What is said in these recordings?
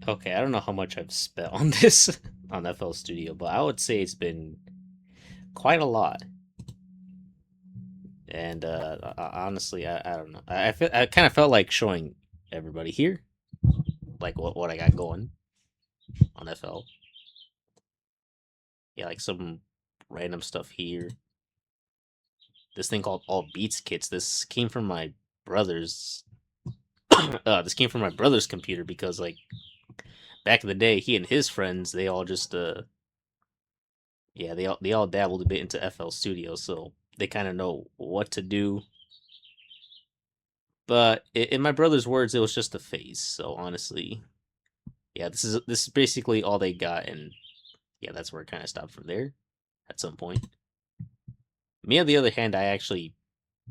Okay, I don't know how much I've spent on this on FL Studio, but I would say it's been quite a lot. And honestly, I don't know. I kind of felt like showing everybody here like what I got going on FL. Yeah, like some random stuff here. This thing called All Beats Kits. This came from my brother's. This came from my brother's computer because like back in the day, he and his friends they all just yeah they all dabbled a bit into FL Studio, so they kind of know what to do. But in my brother's words, it was just a phase. So honestly, yeah, this is basically all they got, and yeah, that's where it kind of stopped from there. At some point, me on the other hand, I actually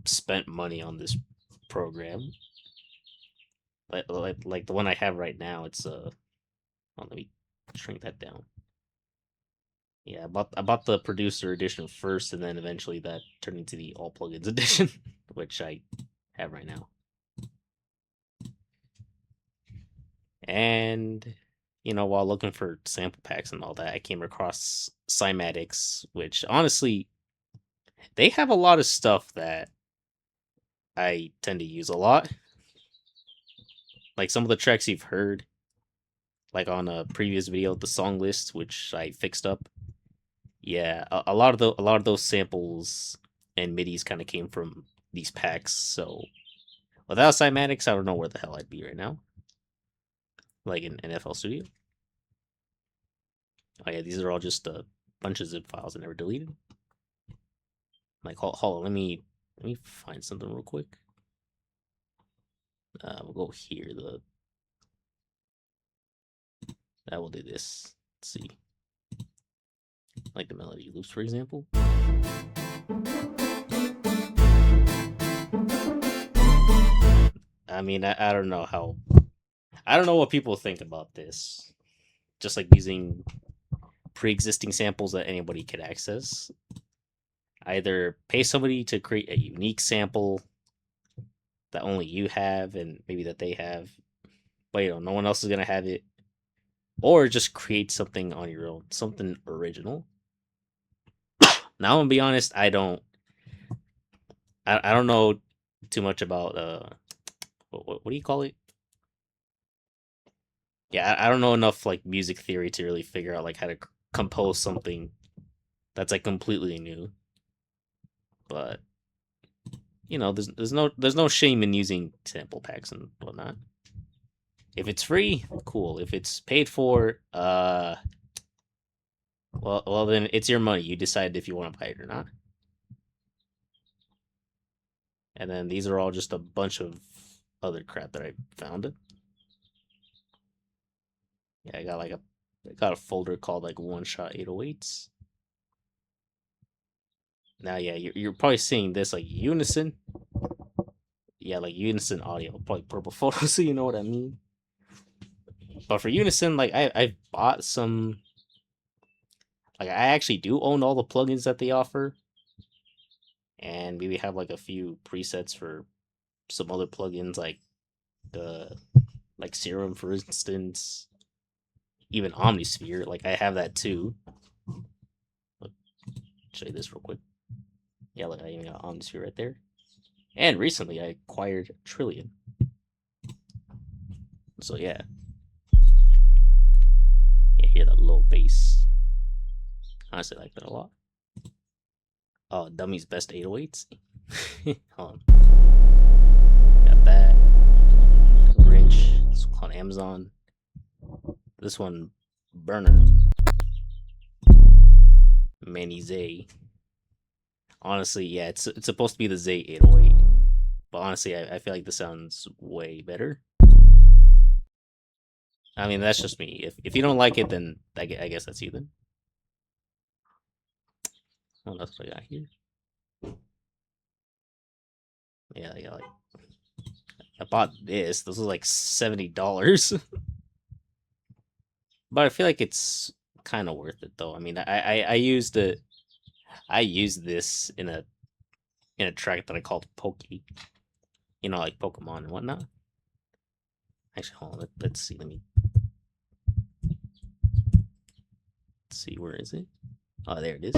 spent money on this program, like the one I have right now. It's let me shrink that down. Yeah, I bought the producer edition first, and then eventually that turned into the all plugins edition, which I have right now. And while looking for sample packs and all that, I came across Cymatics, which honestly they have a lot of stuff that I tend to use a lot. Like some of the tracks you've heard, like on a previous video, the song list, which I fixed up. Yeah, a lot of those samples and midis kind of came from these packs. So without Cymatics, I don't know where the hell I'd be right now. Like in FL Studio. Oh yeah, these are all just a bunch of zip files I never deleted. Like hold on, let me find something real quick. We'll go here. The I will do this. Let's see, like the melody loops, for example. I mean, I don't know how. I don't know what people think about this. Just like using pre-existing samples that anybody could access. Either pay somebody to create a unique sample that only you have and maybe that they have, but no one else is gonna have it, or just create something on your own, something original. Now, I'm gonna be honest, I don't know too much about what do you call it? Yeah, I don't know enough like music theory to really figure out like how to compose something that's like completely new. But there's no shame in using sample packs and whatnot. If it's free, cool. If it's paid for, well then it's your money. You decide if you want to buy it or not. And then these are all just a bunch of other crap that I found. Yeah, I got a folder called like One Shot 808s. Now, yeah, you're probably seeing this like Unison. Yeah, like Unison audio, probably purple photo, so you know what I mean. But for Unison, like I bought some. Like I actually do own all the plugins that they offer, and maybe have like a few presets for some other plugins the like Serum, for instance, even Omnisphere. Like I have that too. Look, show you this real quick. Yeah, like I even got Omnisphere right there. And recently I acquired Trillion. So yeah, you hear that low bass. Honestly, I like that a lot. Oh, Dummy's best 808s. Hold on. Got that. Grinch. This one on Amazon. This one, Burner. Manny Zay. Honestly, yeah, it's supposed to be the Zay 808. But honestly, I feel like this sounds way better. I mean, that's just me. If you don't like it, then I guess that's you then. What else do I got here? Yeah, like I bought this. This was like $70. But I feel like it's kind of worth it though. I mean, I used it. I used this in a track that I called Pokey. Like Pokemon and whatnot. Actually, hold on. Let's see. Let me see, where is it? Oh, there it is.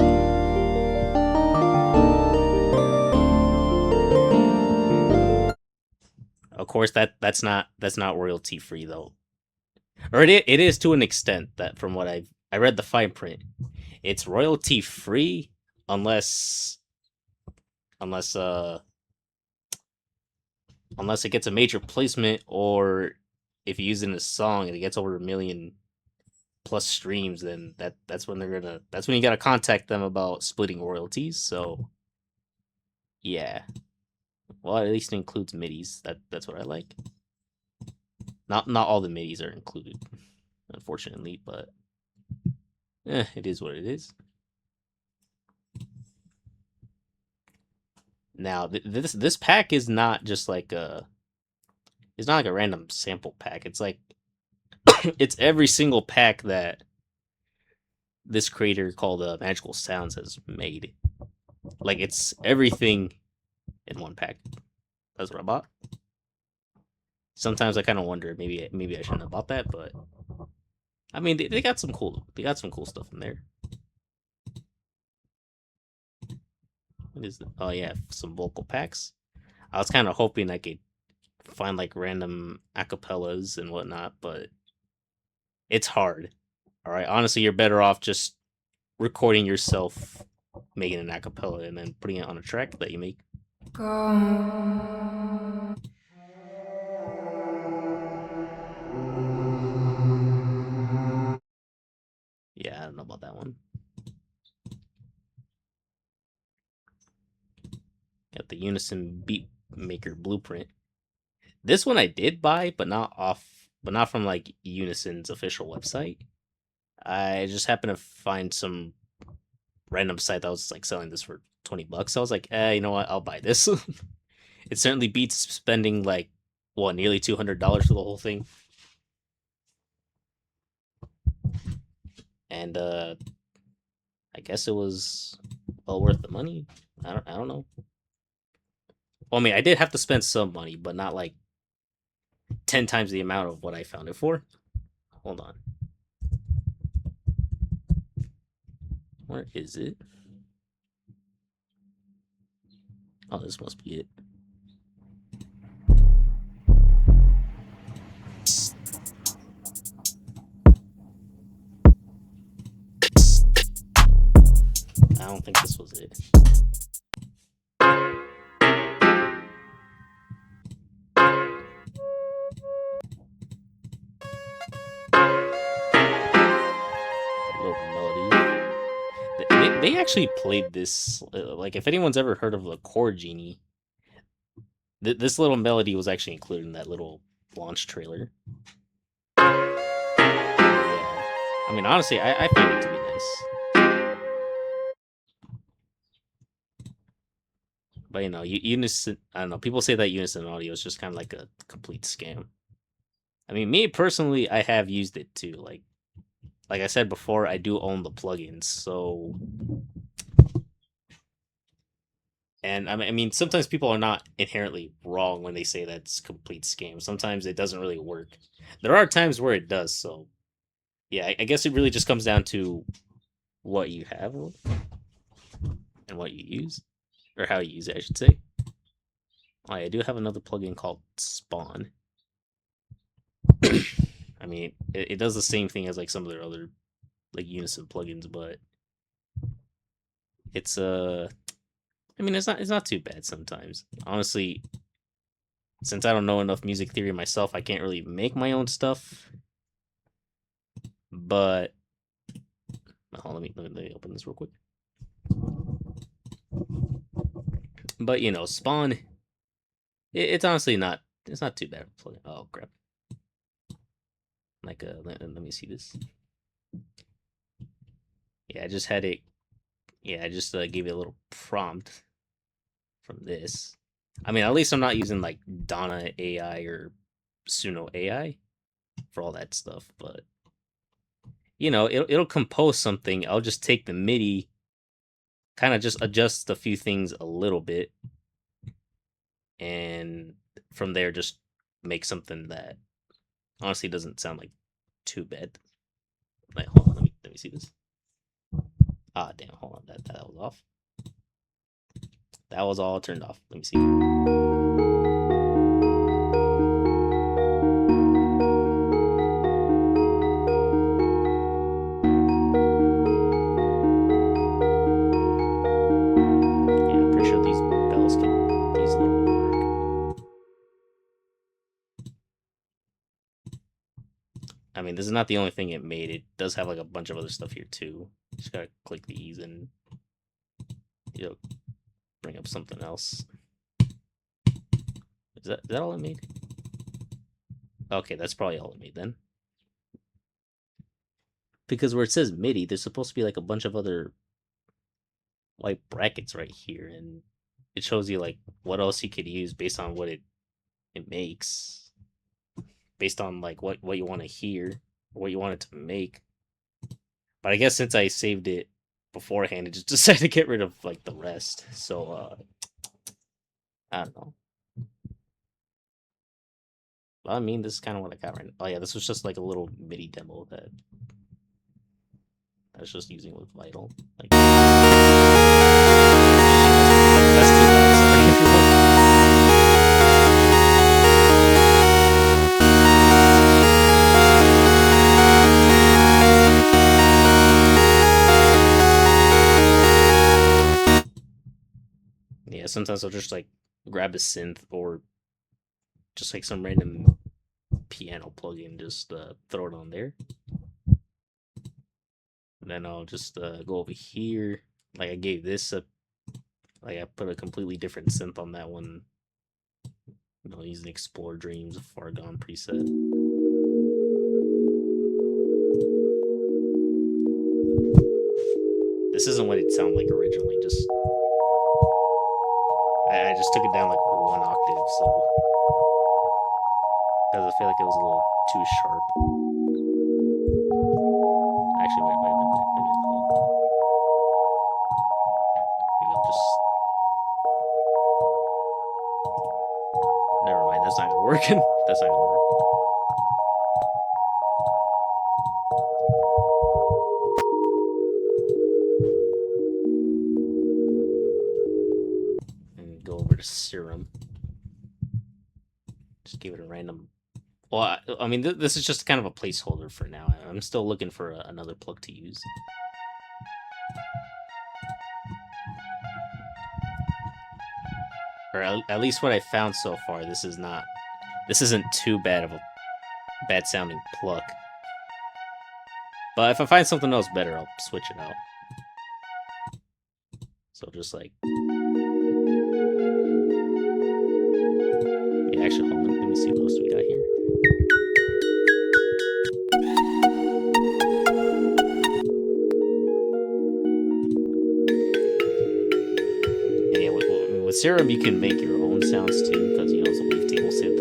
Of course, that's not royalty free though, or it is to an extent. That from what I read the fine print, it's royalty free unless unless uh unless it gets a major placement, or if you use it in a song and it gets over 1 million plus streams, then that's when that's when you gotta contact them about splitting royalties. So yeah, well, at least it includes midis. That's what I like. Not all the midis are included, unfortunately, but it is what it is. Now this pack is not just like it's not like a random sample pack. It's like it's every single pack that this creator called Magical Sounds has made. Like it's everything in one pack. That's what I bought. Sometimes I kind of wonder maybe I shouldn't have bought that, but I mean they got some cool stuff in there. What is it? Oh yeah, some vocal packs. I was kind of hoping I could find like random acapellas and whatnot, but it's hard. All right, honestly, you're better off just recording yourself making an acapella and then putting it on a track that you make. Yeah, I don't know about that one. Got the Unison Beat Maker Blueprint. This one I did buy, but not from like Unison's official website. I just happened to find some random site that was like selling this for $20. So I was like, you know what? I'll buy this. It certainly beats spending like nearly $200 for the whole thing. And I guess it was well worth the money. I don't know. Well, I mean, I did have to spend some money, but not like 10 times the amount of what I found it for. Hold on. Where is it? Oh, this must be it. I don't think this was it. They actually played this. Like, if anyone's ever heard of the Chord Genie, this little melody was actually included in that little launch trailer. Yeah. I mean, honestly, I find it to be nice. But you know, Unison. I don't know. People say that Unison Audio is just kind of like a complete scam. I mean, me personally, I have used it too. Like I said before, I do own the plugins, so. And I mean, sometimes people are not inherently wrong when they say that's complete scam. Sometimes it doesn't really work. There are times where it does. So, yeah, I guess it really just comes down to what you have and what you use, or how you use it, I should say. Oh, I do have another plugin called Spawn. I mean, it does the same thing as like some of their other like Unison plugins, but it's I mean, it's not too bad sometimes. Honestly, since I don't know enough music theory myself, I can't really make my own stuff. But let me open this real quick. But you know, Spawn, it's honestly not too bad. Oh crap! Like let me see this. Yeah, I just had it. Yeah, I just gave it a little prompt from this. I mean, at least I'm not using like Donna AI or Suno AI for all that stuff, but you know, it'll compose something. I'll just take the MIDI, kind of just adjust a few things a little bit, and from there just make something that honestly doesn't sound like too bad. Like, hold on, let me see this. Ah, damn, hold on, that was off. That was all turned off. Let me see. Yeah, I'm pretty sure these bells can use a little bit of work. I mean, this is not the only thing it made. It does have like a bunch of other stuff here too. Just gotta click these and bring up something else. Is that all it made? Okay, that's probably all it made then. Because where it says MIDI, there's supposed to be like a bunch of other white brackets right here, and it shows you like what else you could use based on what it makes, based on like what you want to hear, what you want it to make. But I guess since I saved it beforehand, it just decided to get rid of like the rest. So I don't know. Well, I mean, this is kind of what I got right now. Oh yeah, this was just like a little MIDI demo that I was just using with Vital. Like, that's too loud. Sorry, everyone. Yeah, sometimes I'll just like grab a synth or just like some random piano plugin, just throw it on there. And then I'll just go over here. Like I gave this a, like I put a completely different synth on that one. You know, using Explore Dreams, Far Gone preset. This isn't what it sounded like originally. Just I just took it down like one octave, so because I feel like it was a little too sharp. Actually, wait, hold on. Maybe I'll just. Never mind. That's not gonna work. That's not gonna work. And go over to Serum. Just give it a random. Well, I mean, this is just kind of a placeholder for now. I'm still looking for another plug to use. Or at least what I found so far. This isn't too bad of a bad sounding pluck. But if I find something else better, I'll switch it out. So just like, yeah, actually, hold on. Let me see what else we got here. And yeah, with Serum, you can make your own sounds too, because you know it's a wavetable synth.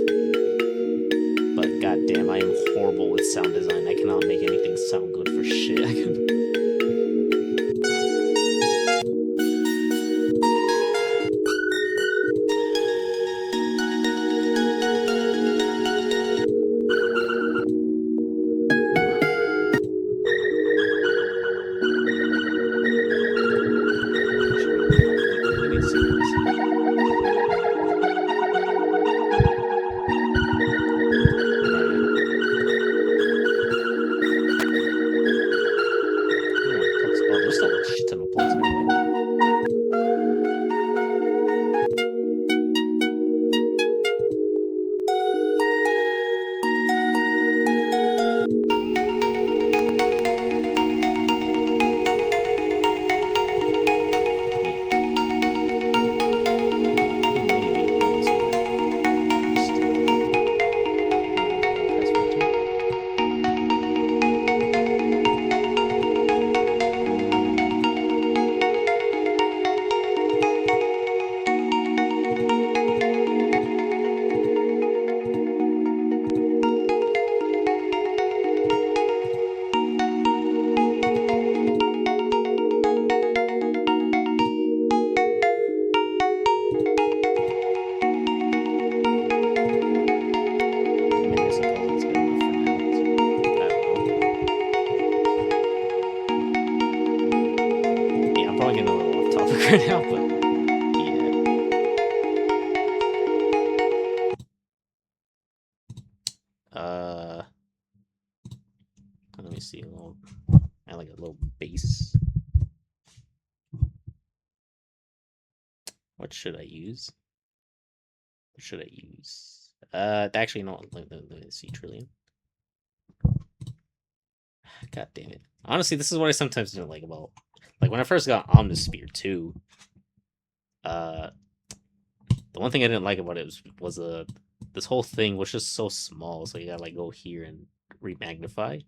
But goddamn, I am horrible with sound design. I cannot make anything sound good for shit. I can. Let me see. I like a little bass. What should I use? What should I use? Actually, no. Let me see. Trillion. God damn it. Honestly, this is what I sometimes don't like about. Like when I first got Omnisphere 2, the one thing I didn't like about it was this whole thing was just so small, so you gotta like go here and remagnify.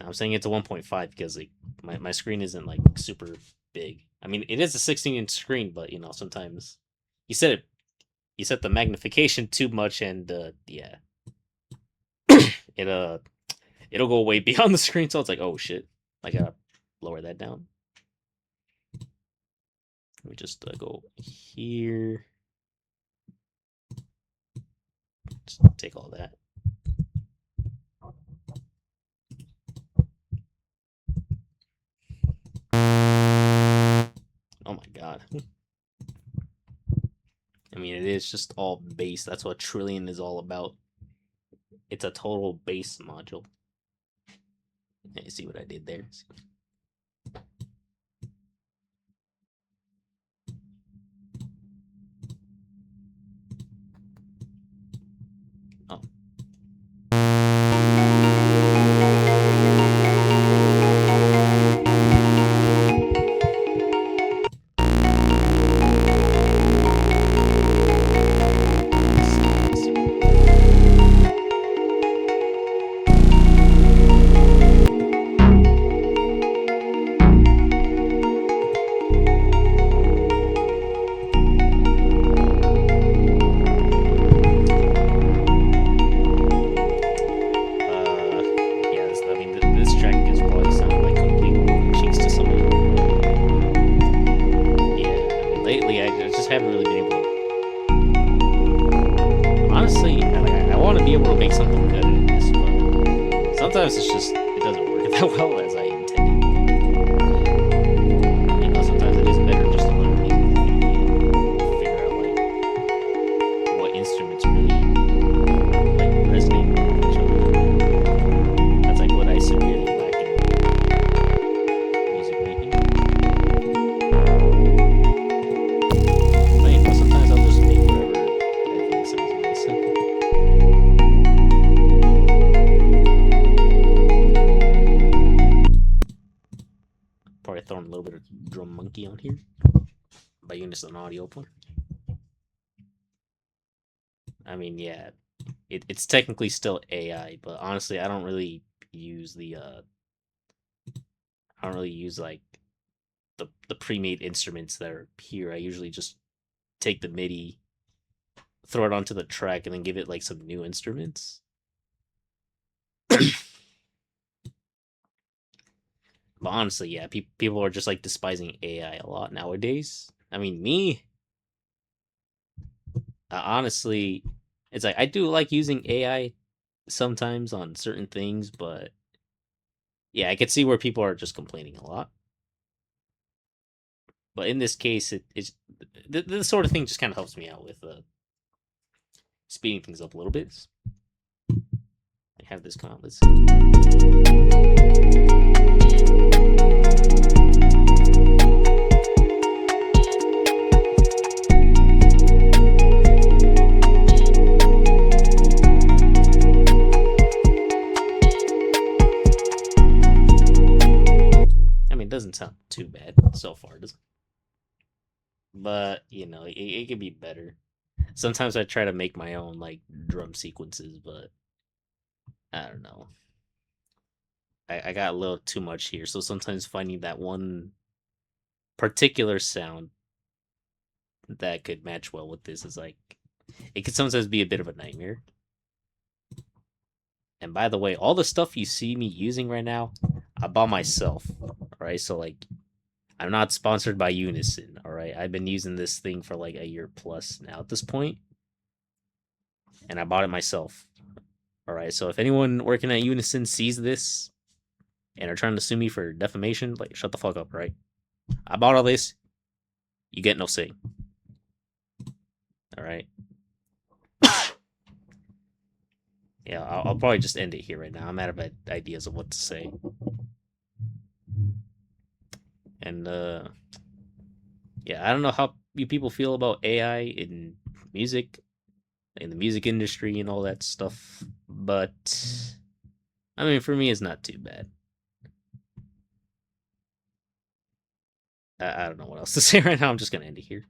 I'm saying it's a 1.5 because like my screen isn't like super big. I mean, it is a 16-inch screen, but you know sometimes you set the magnification too much, and yeah, it it'll go way beyond the screen. So it's like, oh shit, I gotta lower that down. Let me just go here. Just take all that. Oh my god. I mean, it is just all bass. That's what Trillion is all about. It's a total bass module. You see what I did there? Oh. This track is probably sounding like complete cheeks to somebody. Yeah, I mean, lately I just haven't really been able to. Honestly, I want to be able to make something good at this, but sometimes it doesn't work that well as I intended. You know, sometimes it is better just to learn music, figure out like what instruments really like resonate with each other. That's like what I severely lack in music making. But you know, sometimes I'll just make whatever I think sounds nice. Probably throwing a little bit of Drum Monkey on here by Unison Audio Player. I mean, yeah, it's technically still AI, but honestly, I don't really use I don't really use like the pre-made instruments that are here. I usually just take the MIDI, throw it onto the track, and then give it like some new instruments. But honestly, yeah, people are just like despising AI a lot nowadays. I mean, me, honestly, it's like I do like using AI sometimes on certain things, but yeah, I could see where people are just complaining a lot. But in this case, it's this sort of thing just kind of helps me out with speeding things up a little bit. I have this come out. Let's see. I mean, it doesn't sound too bad so far, does it? But you know, it could be better. Sometimes I try to make my own like drum sequences, but I don't know. I got a little too much here, so sometimes finding that one particular sound that could match well with this is like it could sometimes be a bit of a nightmare. And by the way, all the stuff you see me using right now, I bought myself. All right, so like I'm not sponsored by Unison. All right, I've been using this thing for like a year plus now at this point, and I bought it myself. All right, so if anyone working at Unison sees this and are trying to sue me for defamation, like shut the fuck up, right? I bought all this. You get no say. All right. Yeah, I'll probably just end it here right now. I'm out of ideas of what to say. And yeah, I don't know how you people feel about AI in music, in the music industry, and all that stuff. But I mean, for me, it's not too bad. I don't know what else to say right now. I'm just gonna end it here.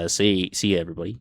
See you, everybody.